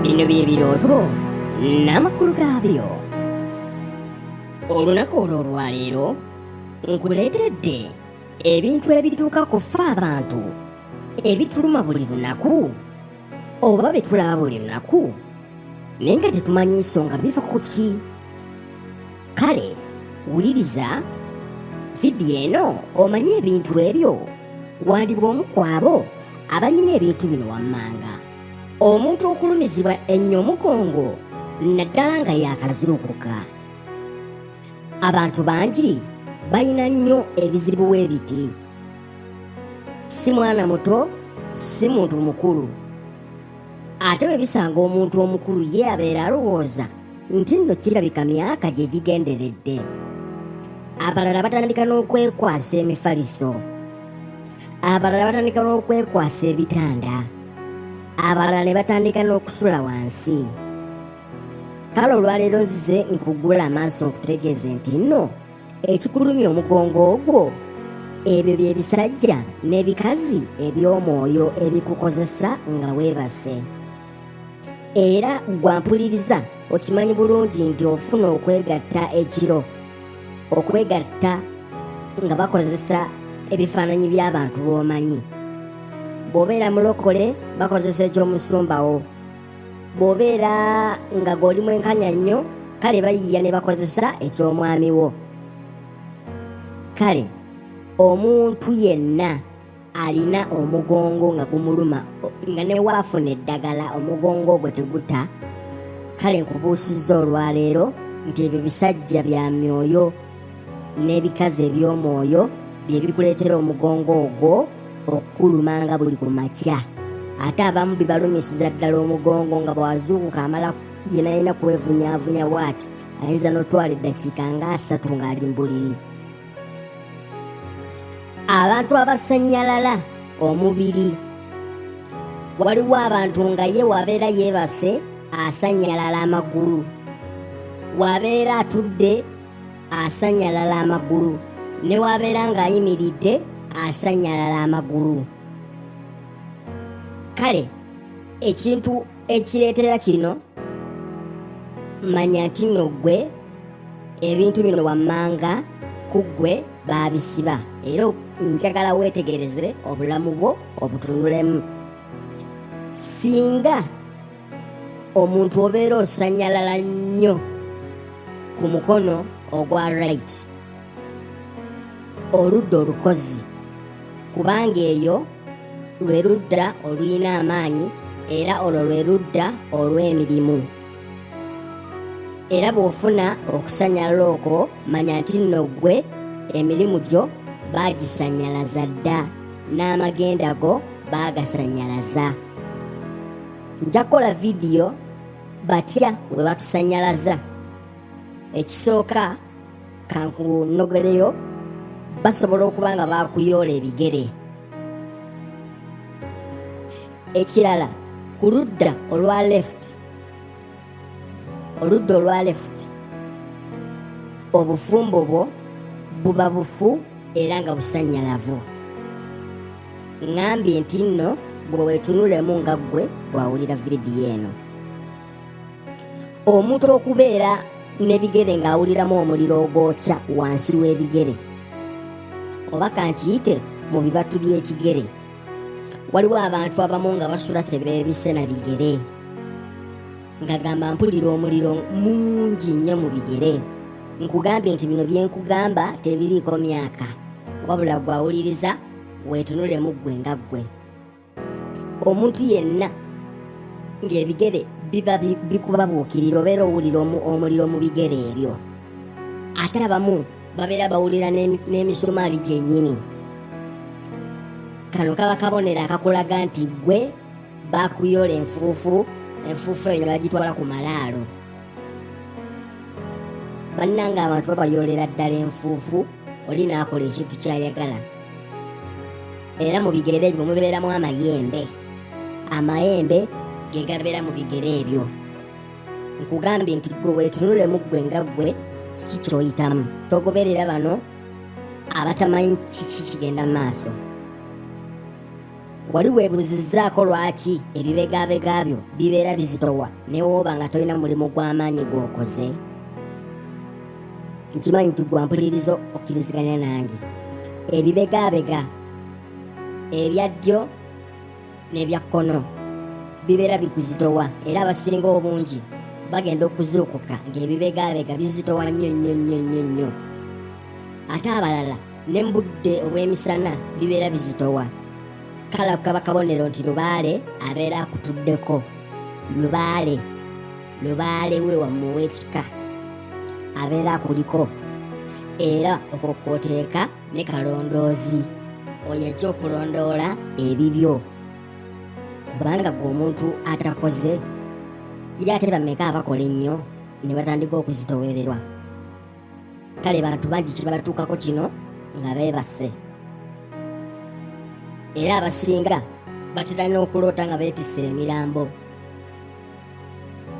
Bino bye birooto n'amakulu gaabyo. Olunaku olw'olwaleero nkuleetedde ebintu ebituuka ku ffe abantu ebituluma buli lunaku oba bye tulaba buli lunaku naye nga tetumanyi nsonga biva ku ki. Kale wuliriza vidiyo eno omanye ebintu ebyo wandibwa omu ku abo abalina ebintu bino wammanga. Omuntu okulumizibwa ennyo omugongo naddala nga yaakazuukuka. Abantu bangi balina nnyo ebizibu bwe biti. Si mwana muto, si muntu mukulu. Ate bwe bisanga omuntu omukulu ye abeera alowooza nti nno kirabika myaka gye gigenderedde. Abalala batandika n'okwekwasa emifaliso. Abalala batandika n'okwekwasa ebitanda. Abalala ne batandika n'okusula wansi. Kale olwaleero nzize nkugula amaaso nkutegeeze nti nno ekikulumya omugongo ogwo ebyo bye bisajja n'ebikazi eby'omwoyo ebikukozesa nga weebase. Era gwampuliriza okimanyi bulungi nti ofuna okwegatta ekiro, okwegatta nga bakozesa ebifaananyi by'abantu b'omanyi. Bw'obeera mulokole bakozesa ekyomusumbawo. Bw'obeera nga g'oli mwenkanya nnyo kale bayiiya ne bakozesa eky'omwami wo. Kale omuntu yenna alina omugongo nga gumuluma nga ne waafuna eddagala omugongo ogwo teguta. Kale nkubuusizza olwaleero nti ebyo bisajja bya myoyo n'ebikazi eby'omwoyo bye bikuleetera omugongo ogwo okukuluma nga buli ku makya. Ate abamu bibalumisiza ddala omugongo nga bwazuukuka amala yenayina kwevunyavunya bw'ati ayinza n'otwala eddakiika nga 3 ng'ali mu buliri. Abantu abasannyalala omubiri. Waliwo abantu nga ye wabeera yeebase asannyalala amagulu, wabeera atudde asannyalala amagulu, ne wabeera ng'ayimiridde asannyalala amagulu. Kale ekintu ekireetera kino manya nti nno ggwe ebintu bino wammanga ku ggwe baabisiba, era njagala weetegereze obulamu bwo obutunulemu. Singa omuntu obeera osannyalala nnyo ku mukono ogwa right, oludda olukozi, kubanga eyo lwe ludda olulina amaanyi era olwo lwe ludda olw'emirimu. Era bw'ofuna okusannyalala okwo manya nti nno ggwe emirimu gyo baagisannyalaza dda, n'amagenda go baagasannyalaza. Nja kukola vidiyo batya bwe batusannyalaza. Ekisooka kankunogereyo, basobola okuba nga baakuyoola ebigere. Ekirala ku ludda olwa left, oludda olwa left obufumbo bwo buba bufu era nga busannyalavu. Ngambye nti nno bwe weetunulemu nga ggwe bwawulira vidiyo eno. Omuntu okubeera n'ebigere ng'awuliramu omuliro ogwokya wansi w'ebigere, oba kankiyite mu bibatu by'ekigere. Waliwo abantu abamu nga basula tebeebise na bigere, nga gamba mpulira omuliro mungi nnyo mu bigere. Nkugambye nti bino bye nkugamba tebiriiko myaka, wabula gwawuliriza weetunulemu ggwe nga ggwe. Omuntu yenna ng'ebigere biba bikubabuukirira obeera owulira omuliro mu bigere ebyo. Ate abamu babeera bawulira n'emisumaali gyennyini. Kano kaba kabonero akakulaga nti ggwe baakuyoola enfuufu. Enfuufu eyo ne bagitwala ku malaalo. Bannanga abantu babayoolera ddala enfuufu, oli n'akola ekintu ky'ayagala. Era mu bigere ebyo mubeeramu amayembe. Amayembe ge gabeera mu bigere ebyo. Nkugambye nti ggwe weetunulemu ggwe nga ggwe kiki ky'oyitamu. Togoberera bano abatamanyi kiki kigenda mu maaso. wali weebuuzizzaako lwaki ebibegabega byo bibeera bizitowa ne wooba nga tolina mulimu gw'amaanyi gw'okoze? Nkimanyi nti gwa mpulirizo okkiriziganya nange. Ebibegabega ebya ddyo n'ebya kkono bibeera bikuzitowa era abasinga obungi bagenda okuzuukuka ng'ebibegabega bizitowa nnyo. Ate abalala ne mu budde obw'emisana bibeera bizitowa. Kale kaba kabonero nti Lubaale abeera akutuddeko. Lubaale we wammwe w'ekika abeera akuliko, era okwo kw'oteeka ne kalondoozi oyo ajja okulondoola ebibyo, kubanga gwe omuntu atakoze ye ate bameka abakola ennyo ne batandika okuzitowererwa. Kale bantu bangi kibabatuukako kino nga beebase, era abasinga batera n'okuloota nga beetisse emirambo.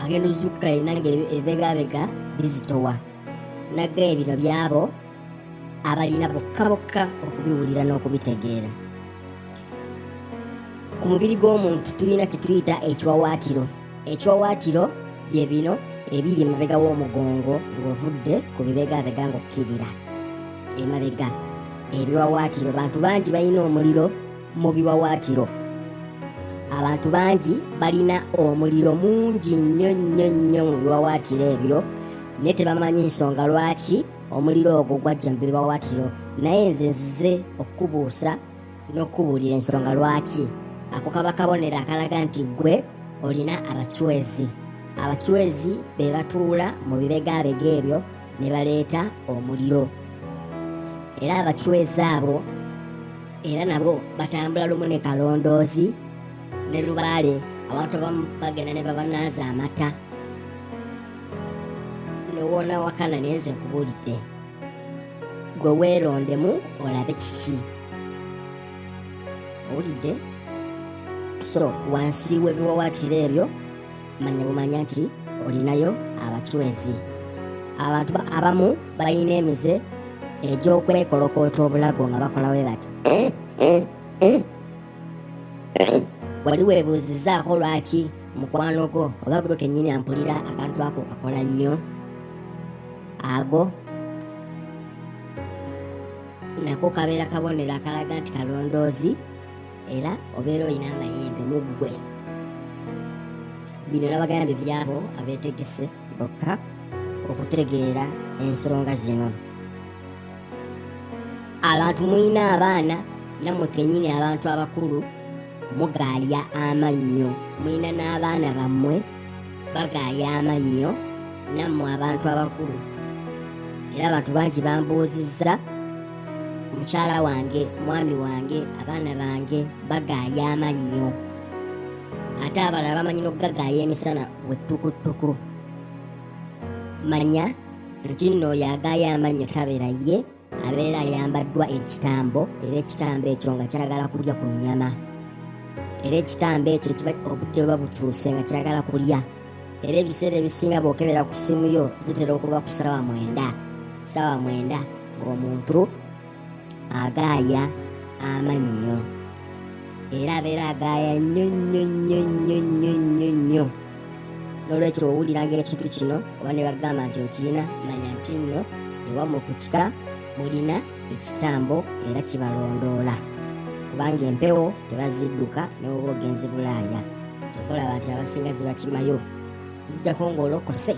Agenda ozuukuka yenna ng'ebibegabega bizitowa. Naggaye bino byabo abalina bokka okubiwulira n'okubitegeera. Ku mubiri gw'omuntu tulina kye tuyita ekiwawaatiro. Ekiwawaatiro bye bino ebiri emabega w'omugongo ng'ovudde ku bibegabega ng'okkirira emabega. Ebiwawaatiro, bantu bangi balina omuliro mu biwawaatiro. Abantu bangi balina omuliro mungi nnyo mu biwawaatiro ebyo, naye tebamanyi nsonga lwaki omuliro ogwo gwajja mu biwawaatiro. Naye nze nzize okukubuusa n'okubuulira ensonga lwaki. Ako kaba kabonero akalaga nti gwe olina abacwezi. Abacwezi be batuula mu bibegabega ebyo ne baleeta omuliro. Era abacwezi abo era nabo batambula lumu ne kalondoozi ne Lubaale. Abantu abamu bagenda ne babanaaza amata. Nowona wakana naye nze nkubuulidde, gwe weerondemu olabe kiki. Owulidde? So wansi w'ebiwawaatiro ebyo manya bumanya nti olinayo abacwezi. Abantu abamu balina emize egy'okwekolokoota obulago nga bakola bwe bati. Wali weebuuzizzaako lwaki mukwano gwo oba gwe kennyini ampulira akantu ako kakola nnyo? Ago nako kabeera kabonero akalaga nti kalondoozi era obeera olina amayembe mu ggwe. Bino nabagambye byabo abeetegese bokka okutegeera ensonga zino. Abantu mulina abaana nammwe kennyini abantu abakulu mugaaya amannyo. Mulina n'abaana bammwe bagaaya amannyo nammwe abantu abakulu. Era abantu bangi bambuuzizza, mukyala wange, mwami wange, abaana bange bagaaya amannyo. Ate abalala bamanyi n'okugagaaya emisana wettukutuku. Manya nti nno oyo agaaya amannyo tabeera ye, abeera ayambaddwa ekitambo, era ekitambo ekyo nga kyagala kulya ku nnyama. Era ekitambo ekyo kiba obudde buba butuuse nga kyagala kulya. Era ebiseera ebisinga bw'okebera ku ssimu yo zitera okuba ku ssaawa 9 ng'omuntu agaaya amannyo. Era abeera agaaya nnyo. N'olwekyo owulira ng'ekintu kino oba ne bagamba nti okirina, manya nti nno ewammwe ku kika mulina ekitambo era kibalondoola. Kubanga empewo tebazidduka ne bwoba ogenze Bulaaya. Kyova olaba nti abasinga zibakimayo. Ojjako ng'olokose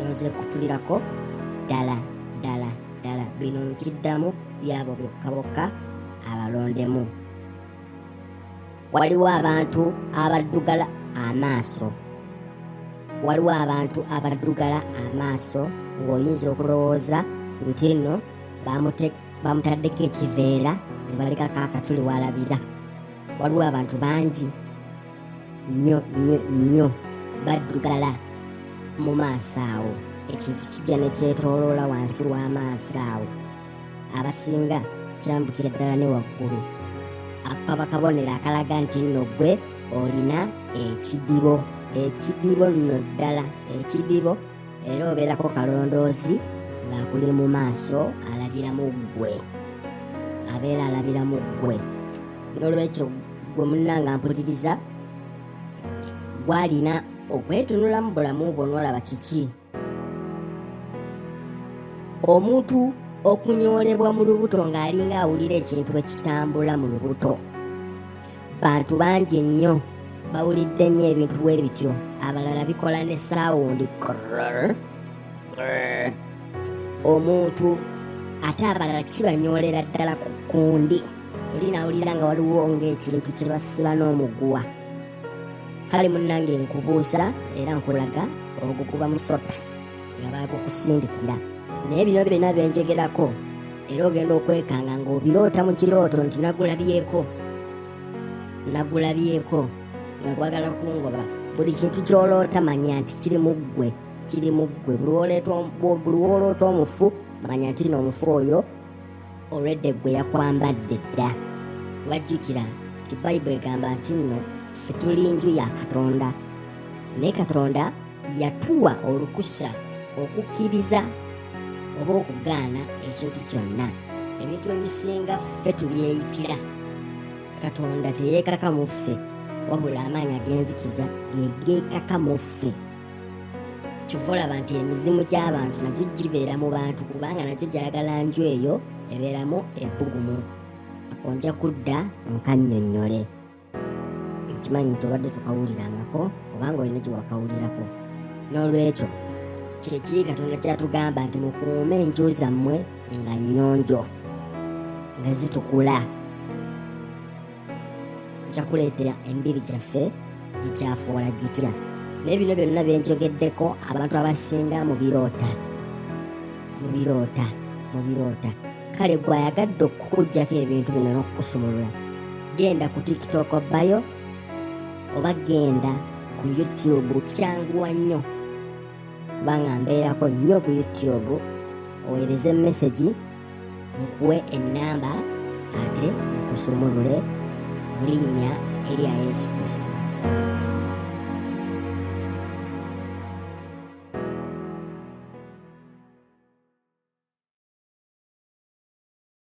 n'oze kutulirako ddala. Bino nkiddamu byabo bokka abalondemu. Waliwo abantu abaddugala amaaso. Ng'oyinza okulowooza nti nno bamutaddeko ekiveera ne balekako akatuli walabira. Waliwo abantu bangi nnyo baddugala mu maaso awo. Ekintu kijja ne kyetooloola wansi w'amaaso awo. Abasinga kyambukira ddala ne waggulu. Ako kaba kabonero akalaga nti nno gwe olina ekidibo nno ddala. Ekidibo era obeerako kalondoozi ng'akuli mu maaso abeera alabira mu ggwe. N'olwekyo gwe munnanga mpuliriza gwalina okwetunula mu bulamu bwo n'olaba kiki omuntu okunyoolebwa mu lubuto ng'alinga awulira ekintu ekitambula mu lubuto. Bantu bangi nnyo bawulidde nnyo ebintu bwe bityo, abalala bikola ne saawundi omuntu ate abalala kibanyoolera ddala ku kundi, oli nawulira nga waliwo ng'ekintu kye basiba n'omuguwa. Kale munnange nkubuusa era nkulaga ogukuba musota nga baagukusindikira. Naye bino byonna byenjogerako era ogenda okwekanga ng'obiroota mu kirooto nti nagulabyeko nga gwagala kungoba. Buli kintu ky'oloota manya nti kiri mu ggwe. Buli wooloota omufu manya nti n'omufu oyo olwedde ggwe yakwambadde dda. Wajjukira nti Bayibuli egamba nti nno ffe tuli nju ya Katonda, naye Katonda yatuwa olukusa okukkiriza oba okugaana ekintu kyonna. Ebintu ebisinga ffe tubyeyitira, Katonda teyeekaka mu ffe, wabula amaanyi ag'enzikiza geekaka mu ffe. Kyova olaba nti emizimu gy'abantu nagyo gibeera mu bantu, kubanga nagyo gyagala nju eyo ebeeramu ebbugumu. Akonja kudda nkannyonnyole. Ekimanyi nti obadde tukawulirangako obanga olina gye wakawulirako. N'olwekyo kyekiri Katonda kyatugamba nti mukuume enju zammwe nga nnyonjo, nga zitukula. Kyakuleetera embiri gyaffe gikyafuula gitya. Naye bino byonna byenjogeddeko abantu abasinga mu biroota. Kale gwe ayagadde okukuggyako ebintu bino n'okukusumulula, genda ku TikTok bayo oba genda ku YouTube. Kyanguwa nnyo kubanga mbeerako nnyo ku YouTube. Oweereze message nkuwe ennamba ate nkusumulule mu linnya erya Yesu Kristo.